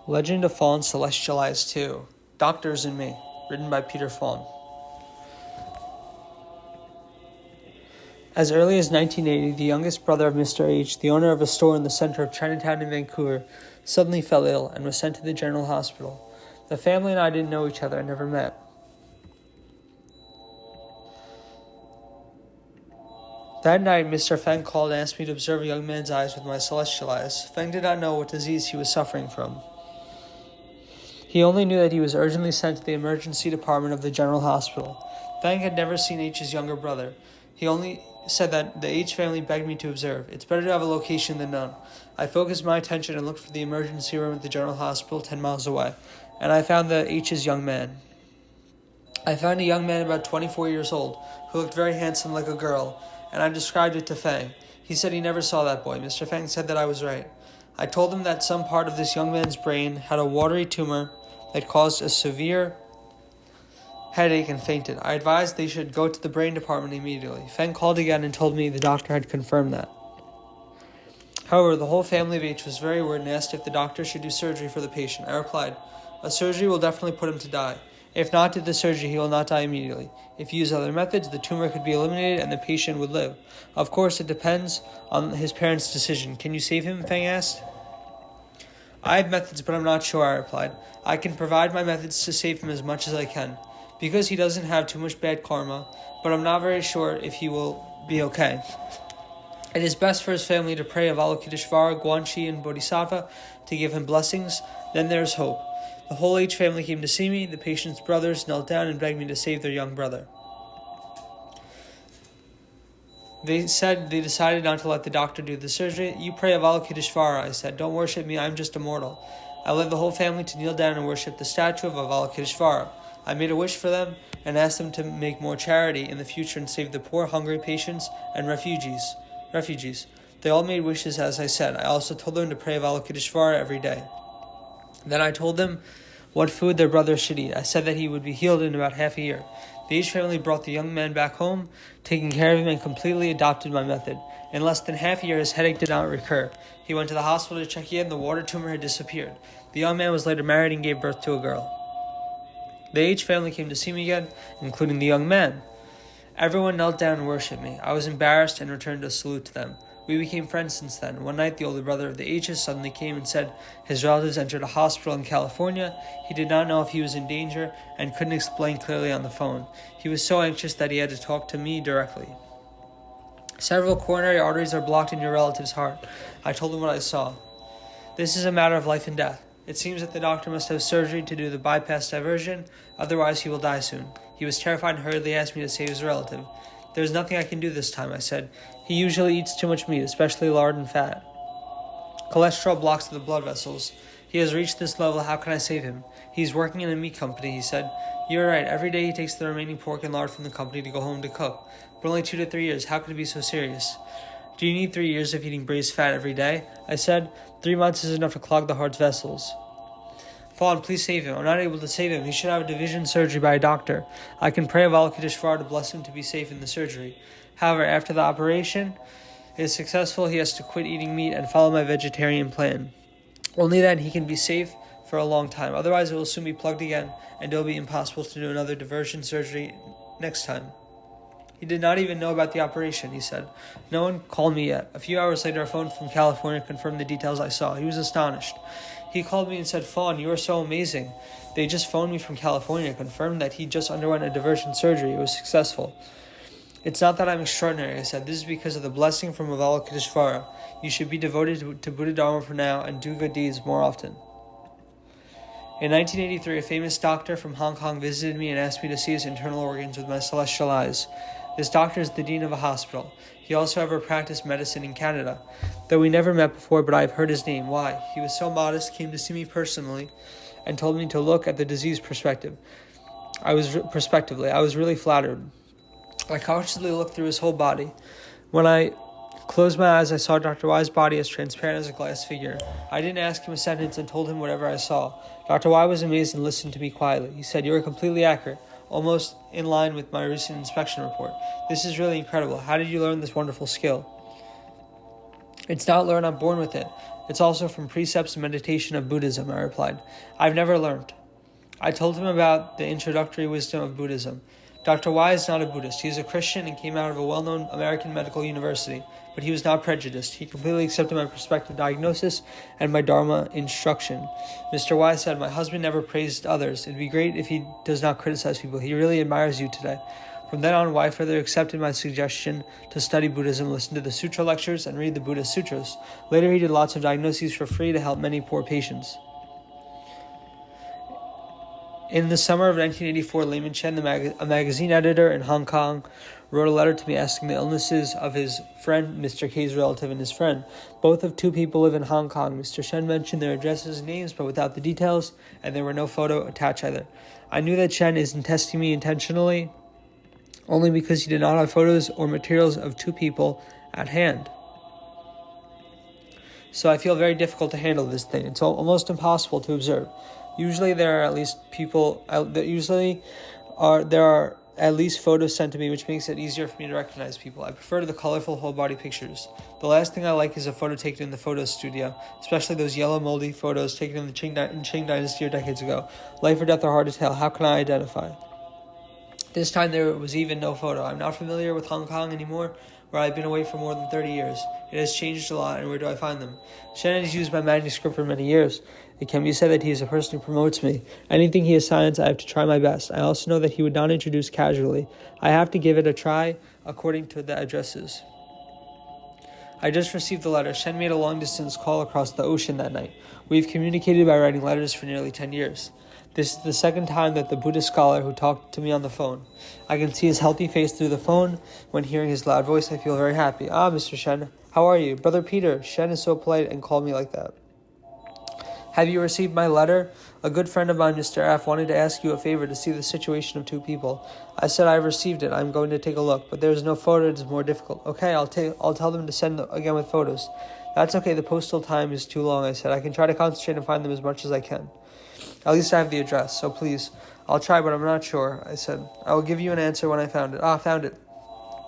Legend of Faun Celestialized 2, Doctors and Me, written by Faun. As early as 1980, the youngest brother of Mr. H, the owner of a store in the center of Chinatown in Vancouver, suddenly fell ill and was sent to the General Hospital. The family and I didn't know each other and never met. That night, Mr. Feng called and asked me to observe a young man's eyes with my celestial eyes. Feng did not know what disease he was suffering from. He only knew that he was urgently sent to the emergency department of the General Hospital. Feng had never seen H's younger brother. He only said that the H family begged me to observe. It's better to have a location than none. I focused my attention and looked for the emergency room at the General Hospital 10 miles away, and I found the H's young man. I found a young man about 24 years old, who looked very handsome like a girl, and I described it to Feng. He said he never saw that boy. Mr. Feng said that I was right. I told him that some part of this young man's brain had a watery tumor that caused a severe headache and fainted. I advised they should go to the brain department immediately. Feng called again and told me the doctor had confirmed that. However, the whole family of H was very worried and asked if the doctor should do surgery for the patient. I replied, a surgery will definitely put him to die. If not did the surgery, he will not die immediately. If you use other methods, the tumor could be eliminated and the patient would live. Of course, it depends on his parents' decision. Can you save him? Feng asked. I have methods, but I'm not sure, I replied. I can provide my methods to save him as much as I can, because he doesn't have too much bad karma, but I'm not very sure if he will be okay. It is best for his family to pray Avalokiteshvara, Guanxi, and Bodhisattva to give him blessings. Then there is hope. The whole H family came to see me. The patient's brothers knelt down and begged me to save their young brother. They said they decided not to let the doctor do the surgery. You pray Avalokiteshvara, I said. Don't worship me, I'm just a mortal. I led the whole family to kneel down and worship the statue of Avalokiteshvara. I made a wish for them and asked them to make more charity in the future and save the poor, hungry patients and refugees. They all made wishes as I said. I also told them to pray Avalokiteshvara every day. Then I told them what food their brother should eat. I said that he would be healed in about half a year. The H family brought the young man back home, taking care of him, and completely adopted my method. In less than half a year, his headache did not recur. He went to the hospital to check in. The water tumor had disappeared. The young man was later married and gave birth to a girl. The H family came to see me again, including the young man. Everyone knelt down and worshipped me. I was embarrassed and returned a salute to them. We became friends since then. One night, the older brother of the H's suddenly came and said his relatives entered a hospital in California. He did not know if he was in danger and couldn't explain clearly on the phone. He was so anxious that he had to talk to me directly. Several coronary arteries are blocked in your relative's heart. I told him what I saw. This is a matter of life and death. It seems that the doctor must have surgery to do the bypass diversion, otherwise he will die soon. He was terrified and hurriedly asked me to save his relative. There's nothing I can do this time, I said. He usually eats too much meat, especially lard and fat. Cholesterol blocks the blood vessels. He has reached this level, how can I save him? He's working in a meat company, he said. You're right, every day he takes the remaining pork and lard from the company to go home to cook. But only 2 to 3 years, how can it be so serious? Do you need 3 years of eating braised fat every day? I said, 3 months is enough to clog the heart's vessels. Faun, please save him. I'm not able to save him. He should have a division surgery by a doctor. I can pray Avalokiteshvara to bless him to be safe in the surgery. However, after the operation is successful, he has to quit eating meat and follow my vegetarian plan. Only then he can be safe for a long time. Otherwise, it will soon be plugged again, and it will be impossible to do another diversion surgery next time. He did not even know about the operation, he said. No one called me yet. A few hours later, a phone from California confirmed the details I saw. He was astonished. He called me and said, Faun, you are so amazing. They just phoned me from California, confirmed that he just underwent a diversion surgery. It was successful. It's not that I'm extraordinary, I said. This is because of the blessing from Avalokiteshvara. You should be devoted to Buddha Dharma for now and do good deeds more often. In 1983, a famous doctor from Hong Kong visited me and asked me to see his internal organs with my celestial eyes. This doctor is the dean of a hospital. He also ever practiced medicine in Canada. Though we never met before, but I have heard his name. Why? He was so modest, came to see me personally, and told me to look at the disease prospectively. I was really flattered. I cautiously looked through his whole body. When I closed my eyes, I saw Dr. Y's body as transparent as a glass figure. I didn't ask him a sentence and told him whatever I saw. Dr. Y was amazed and listened to me quietly. He said, You are completely accurate, almost in line with my recent inspection report. This is really incredible. How did you learn this wonderful skill? It's not learned, I'm born with it. It's also from Precepts and Meditation of Buddhism, I replied. I've never learned. I told him about the introductory wisdom of Buddhism. Dr. Y is not a Buddhist. He is a Christian and came out of a well-known American medical university, but he was not prejudiced. He completely accepted my prospective diagnosis and my Dharma instruction. Mr. Y said, my husband never praised others. It'd be great if he does not criticize people. He really admires you today. From then on, Y further accepted my suggestion to study Buddhism, listen to the sutra lectures, and read the Buddhist sutras. Later, he did lots of diagnoses for free to help many poor patients. In the summer of 1984, Layman Chen, a magazine editor in Hong Kong, wrote a letter to me asking the illnesses of his friend, Mr. K's relative, and his friend. Both of two people live in Hong Kong. Mr. Chen mentioned their addresses and names, but without the details, and there were no photo attached either. I knew that Chen isn't testing me intentionally, only because he did not have photos or materials of two people at hand. So I feel very difficult to handle this thing. It's almost impossible to observe. Usually there are at least photos sent to me, which makes it easier for me to recognize people. I prefer the colorful whole body pictures. The last thing I like is a photo taken in the photo studio, especially those yellow moldy photos taken in the Qing Dynasty or decades ago. Life or death are hard to tell. How can I identify? This time there was even no photo. I'm not familiar with Hong Kong anymore, where I've been away for more than 30 years. It has changed a lot, and where do I find them? Shannon has used my manuscript for many years. It can be said that he is a person who promotes me. Anything he assigns, I have to try my best. I also know that he would not introduce casually. I have to give it a try according to the addresses. I just received the letter. Shen made a long-distance call across the ocean that night. We've communicated by writing letters for nearly 10 years. This is the second time that the Buddhist scholar who talked to me on the phone. I can see his healthy face through the phone. When hearing his loud voice, I feel very happy. Mr. Shen, how are you? Brother Peter, Shen is so polite and called me like that. Have you received my letter? A good friend of mine, Mr. F, wanted to ask you a favor to see the situation of two people. I said I've received it. I'm going to take a look, but there's no photo. It's more difficult. Okay, I'll tell them to send again with photos. That's okay. The postal time is too long, I said. I can try to concentrate and find them as much as I can. At least I have the address, so please. I'll try, but I'm not sure, I said. I will give you an answer when I found it. Found it.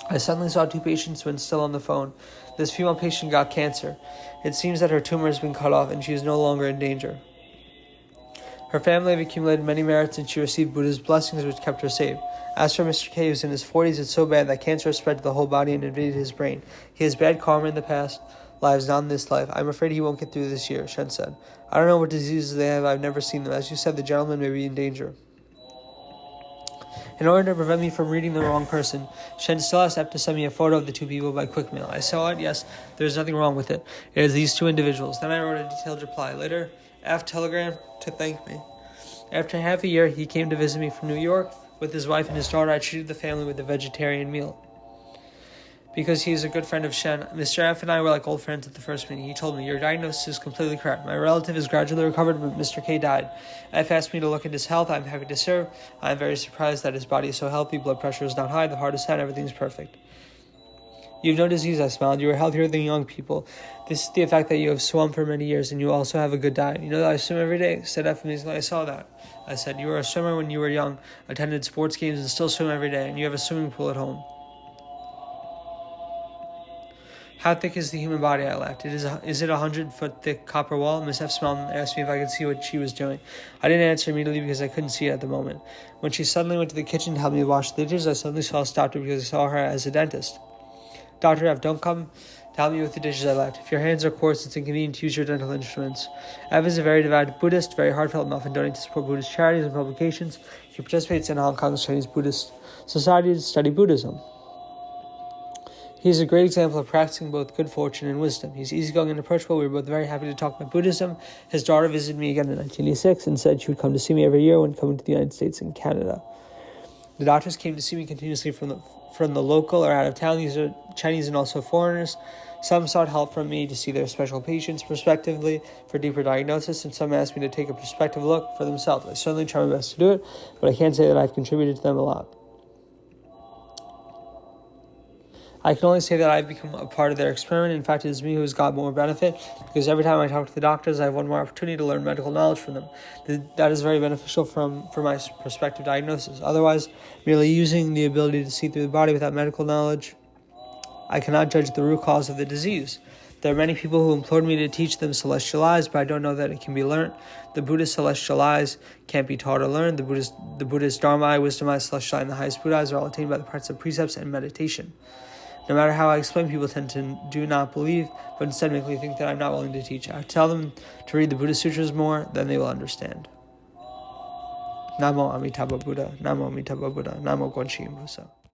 I suddenly saw two patients when still on the phone. This female patient got cancer. It seems that her tumor has been cut off and she is no longer in danger. Her family have accumulated many merits and she received Buddha's blessings which kept her safe. As for Mr. K, who's in his 40s, it's so bad that cancer has spread to the whole body and invaded his brain. He has bad karma in the past lives, not in this life. I'm afraid he won't get through this year, Shen said. I don't know what diseases they have. I've never seen them. As you said, the gentleman may be in danger. In order to prevent me from reading the wrong person, Shen still has to send me a photo of the two people by quick mail. I saw it, yes, there's nothing wrong with it. It is these two individuals. Then I wrote a detailed reply. Later, F telegram to thank me. After half a year, he came to visit me from New York. With his wife and his daughter, I treated the family with a vegetarian meal. Because he is a good friend of Shen, Mr. F and I were like old friends at the first meeting. He told me, your diagnosis is completely correct. My relative is gradually recovered, but Mr. K died. F asked me to look into his health. I'm happy to serve. I'm very surprised that his body is so healthy. Blood pressure is not high. The heart is set. Everything is perfect. You have no disease, I smiled. You are healthier than young people. This is the effect that you have swum for many years, and you also have a good diet. You know that I swim every day, said F amazingly. I saw that. I said, you were a swimmer when you were young, attended sports games, and still swim every day, and you have a swimming pool at home. How thick is the human body? I laughed. Is it 100-foot thick copper wall? Miss F smiled and asked me if I could see what she was doing. I didn't answer immediately because I couldn't see it at the moment. When she suddenly went to the kitchen to help me wash the dishes, I suddenly stopped her because I saw her as a dentist. Dr. F, don't come to help me with the dishes, I laughed. If your hands are coarse, it's inconvenient to use your dental instruments. F is a very devout Buddhist, very heartfelt, and often donates to support Buddhist charities and publications. He participates in Hong Kong's Chinese Buddhist Society to study Buddhism. He is a great example of practicing both good fortune and wisdom. He's easygoing and approachable. We were both very happy to talk about Buddhism. His daughter visited me again in 1986 and said she would come to see me every year when coming to the United States and Canada. The doctors came to see me continuously from the local or out of town. These are Chinese and also foreigners. Some sought help from me to see their special patients prospectively for deeper diagnosis, and some asked me to take a prospective look for themselves. I certainly try my best to do it, but I can't say that I've contributed to them a lot. I can only say that I've become a part of their experiment. In fact, it is me who has got more benefit, because every time I talk to the doctors, I have one more opportunity to learn medical knowledge from them. That is very beneficial for my prospective diagnosis. Otherwise, merely using the ability to see through the body without medical knowledge, I cannot judge the root cause of the disease. There are many people who implored me to teach them celestial eyes, but I don't know that it can be learnt. The Buddha's celestial eyes can't be taught or learned. The Buddha's Dharma eye, wisdom eye, celestial eye, and the highest Buddha eyes are all attained by the practice of precepts and meditation. No matter how I explain, people tend to do not believe, but instead make me think that I'm not willing to teach. I tell them to read the Buddha Sutras more, then they will understand. Namo Amitabha Buddha, Namo Amitabha Buddha, Namo Gonshi Musa.